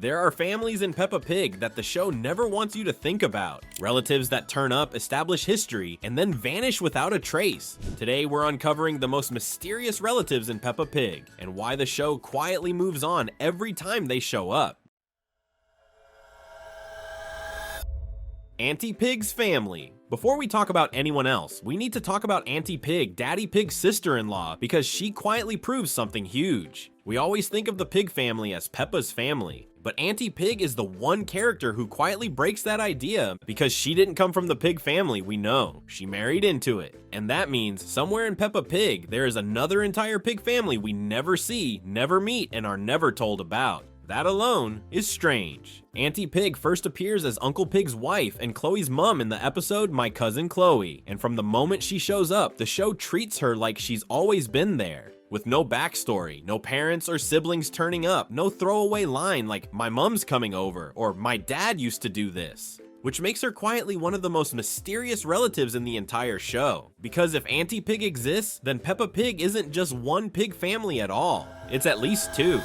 There are families in Peppa Pig that the show never wants you to think about. Relatives that turn up, establish history, and then vanish without a trace. Today we're uncovering the most mysterious relatives in Peppa Pig, and why the show quietly moves on every time they show up. Auntie Pig's family. Before we talk about anyone else, we need to talk about Auntie Pig, Daddy Pig's sister-in-law, because she quietly proves something huge. We always think of the Pig family as Peppa's family, but Auntie Pig is the one character who quietly breaks that idea because she didn't come from the Pig family we know. She married into it. And that means somewhere in Peppa Pig, there is another entire Pig family we never see, never meet, and are never told about. That alone is strange. Auntie Pig first appears as Uncle Pig's wife and Chloe's mom in the episode My Cousin Chloe, and from the moment she shows up, the show treats her like she's always been there. With no backstory, no parents or siblings turning up, no throwaway line like my mom's coming over or my dad used to do this. Which makes her quietly one of the most mysterious relatives in the entire show. Because if Auntie Pig exists, then Peppa Pig isn't just one pig family at all. It's at least two.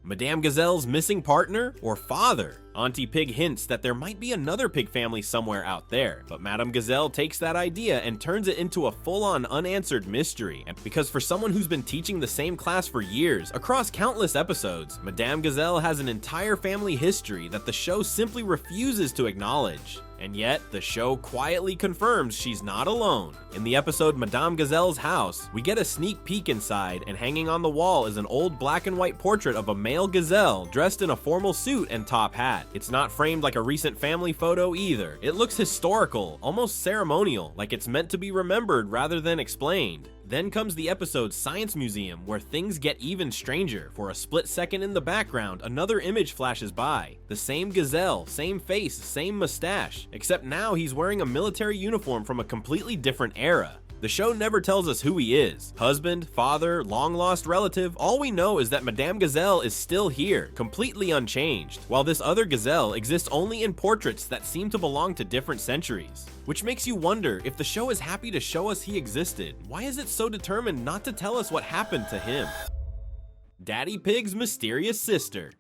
Madame Gazelle's missing partner or father? Auntie Pig hints that there might be another pig family somewhere out there, but Madame Gazelle takes that idea and turns it into a full-on unanswered mystery. And because for someone who's been teaching the same class for years, across countless episodes, Madame Gazelle has an entire family history that the show simply refuses to acknowledge. And yet, the show quietly confirms she's not alone. In the episode Madame Gazelle's House, we get a sneak peek inside, and hanging on the wall is an old black and white portrait of a male gazelle dressed in a formal suit and top hat. It's not framed like a recent family photo either. It looks historical, almost ceremonial, like it's meant to be remembered rather than explained. Then comes the episode Science Museum, where things get even stranger. For a split second in the background, another image flashes by. The same gazelle, same face, same mustache, except now he's wearing a military uniform from a completely different era. The show never tells us who he is. Husband, father, long-lost relative, all we know is that Madame Gazelle is still here, completely unchanged, while this other gazelle exists only in portraits that seem to belong to different centuries. Which makes you wonder, if the show is happy to show us he existed, why is it so determined not to tell us what happened to him? Daddy Pig's mysterious sister.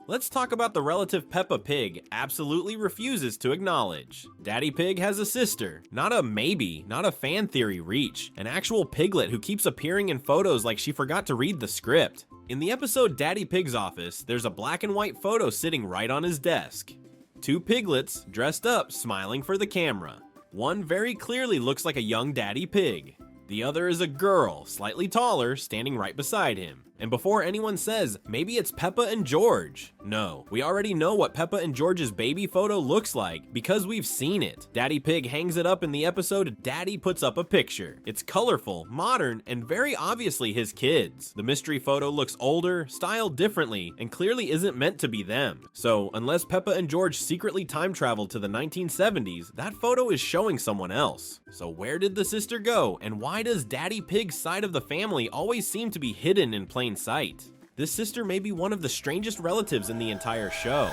Let's talk about the relative Peppa Pig absolutely refuses to acknowledge. Daddy Pig has a sister, not a maybe, not a fan theory reach, an actual piglet who keeps appearing in photos like she forgot to read the script. In the episode Daddy Pig's Office, there's a black and white photo sitting right on his desk. Two piglets, dressed up, smiling for the camera. One very clearly looks like a young Daddy Pig. The other is a girl, slightly taller, standing right beside him. And before anyone says, maybe it's Peppa and George. No, we already know what Peppa and George's baby photo looks like because we've seen it. Daddy Pig hangs it up in the episode Daddy Puts Up a Picture. It's colorful, modern, and very obviously his kids. The mystery photo looks older, styled differently, and clearly isn't meant to be them. So unless Peppa and George secretly time traveled to the 1970s, that photo is showing someone else. So where did the sister go, and why does Daddy Pig's side of the family always seem to be hidden in plain sight? This sister may be one of the strangest relatives in the entire show.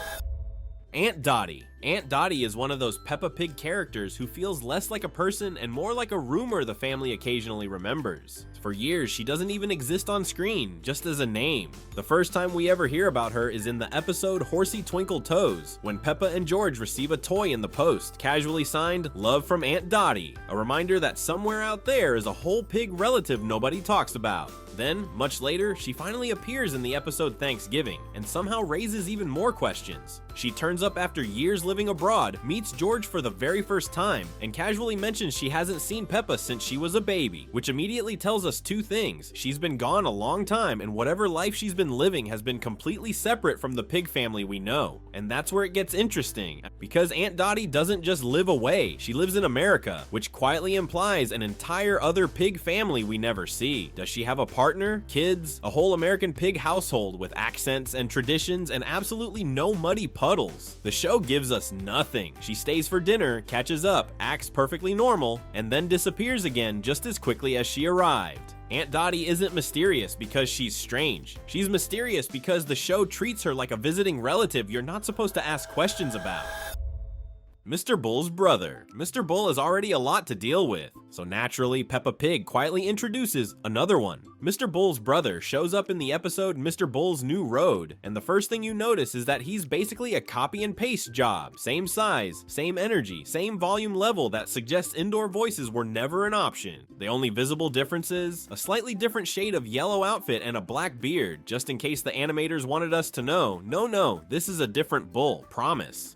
Aunt Dottie. Aunt Dottie is one of those Peppa Pig characters who feels less like a person and more like a rumor the family occasionally remembers. For years, she doesn't even exist on screen, just as a name. The first time we ever hear about her is in the episode Horsey Twinkle Toes, when Peppa and George receive a toy in the post, casually signed, Love from Aunt Dottie, a reminder that somewhere out there is a whole pig relative nobody talks about. Then, much later, she finally appears in the episode Thanksgiving, and somehow raises even more questions. She turns up after years living abroad, meets George for the very first time, and casually mentions she hasn't seen Peppa since she was a baby, which immediately tells us two things. She's been gone a long time, and whatever life she's been living has been completely separate from the pig family we know. And that's where it gets interesting, because Aunt Dottie doesn't just live away, she lives in America, which quietly implies an entire other pig family we never see. Does she have a partner, kids, a whole American pig household with accents and traditions and absolutely no muddy puddles? The show gives us nothing. She stays for dinner, catches up, acts perfectly normal, and then disappears again just as quickly as she arrived. Aunt Dottie isn't mysterious because she's strange. She's mysterious because the show treats her like a visiting relative you're not supposed to ask questions about. Mr. Bull's brother. Mr. Bull has already a lot to deal with, so naturally Peppa Pig quietly introduces another one. Mr. Bull's brother shows up in the episode Mr. Bull's New Road, and the first thing you notice is that he's basically a copy and paste job. Same size, same energy, same volume level that suggests indoor voices were never an option. The only visible difference is a slightly different shade of yellow outfit and a black beard, just in case the animators wanted us to know, no, this is a different Bull, promise.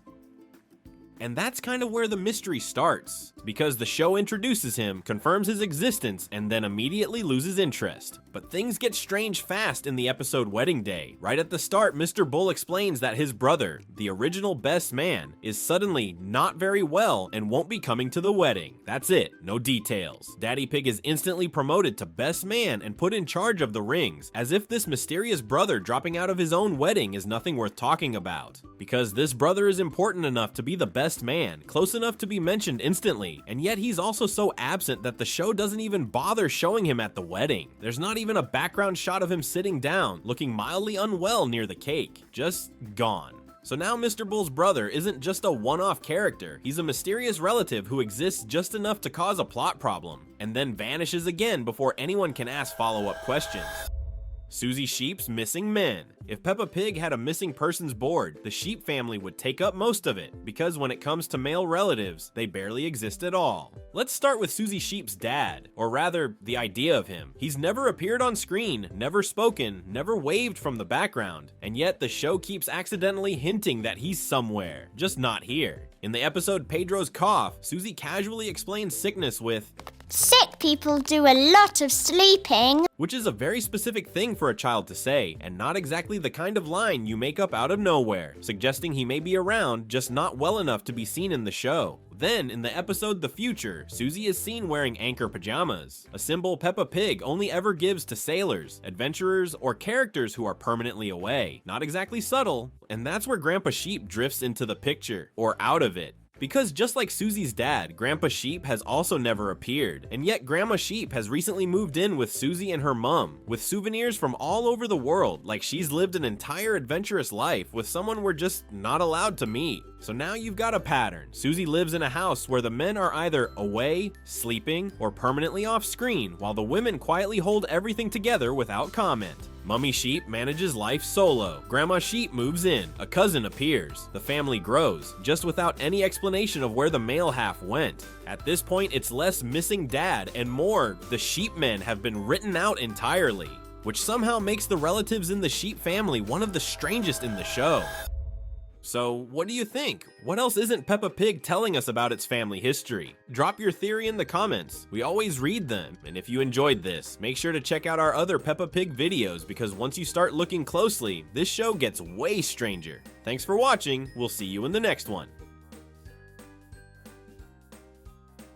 And that's kind of where the mystery starts, because the show introduces him, confirms his existence, and then immediately loses interest. But things get strange fast in the episode Wedding Day. Right at the start, Mr. Bull explains that his brother, the original best man, is suddenly not very well and won't be coming to the wedding. That's it, no details. Daddy Pig is instantly promoted to best man and put in charge of the rings, as if this mysterious brother dropping out of his own wedding is nothing worth talking about. Because this brother is important enough to be the best man, close enough to be mentioned instantly, and yet he's also so absent that the show doesn't even bother showing him at the wedding. There's not even a background shot of him sitting down, looking mildly unwell near the cake. Just gone. So now Mr. Bull's brother isn't just a one-off character, he's a mysterious relative who exists just enough to cause a plot problem, and then vanishes again before anyone can ask follow-up questions. Susie Sheep's missing men. If Peppa Pig had a missing persons board, the Sheep family would take up most of it, because when it comes to male relatives, they barely exist at all. Let's start with Susie Sheep's dad, or rather, the idea of him. He's never appeared on screen, never spoken, never waved from the background, and yet the show keeps accidentally hinting that he's somewhere, just not here. In the episode Pedro's Cough, Susie casually explains sickness with, "Sick people do a lot of sleeping," which is a very specific thing for a child to say, and not exactly the kind of line you make up out of nowhere, suggesting he may be around, just not well enough to be seen in the show. Then, in the episode The Future, Susie is seen wearing anchor pajamas, a symbol Peppa Pig only ever gives to sailors, adventurers, or characters who are permanently away. Not exactly subtle, and that's where Grandpa Sheep drifts into the picture, or out of it. Because just like Susie's dad, Grandpa Sheep has also never appeared, and yet Grandma Sheep has recently moved in with Susie and her mum, with souvenirs from all over the world, like she's lived an entire adventurous life with someone we're just not allowed to meet. So now you've got a pattern. Susie lives in a house where the men are either away, sleeping, or permanently off screen, while the women quietly hold everything together without comment. Mummy Sheep manages life solo. Grandma Sheep moves in. A cousin appears. The family grows, just without any explanation of where the male half went. At this point, it's less missing dad and more the sheep men have been written out entirely, which somehow makes the relatives in the sheep family one of the strangest in the show. So, what do you think? What else isn't Peppa Pig telling us about its family history? Drop your theory in the comments. We always read them. And if you enjoyed this, make sure to check out our other Peppa Pig videos, because once you start looking closely, this show gets way stranger. Thanks for watching. We'll see you in the next one.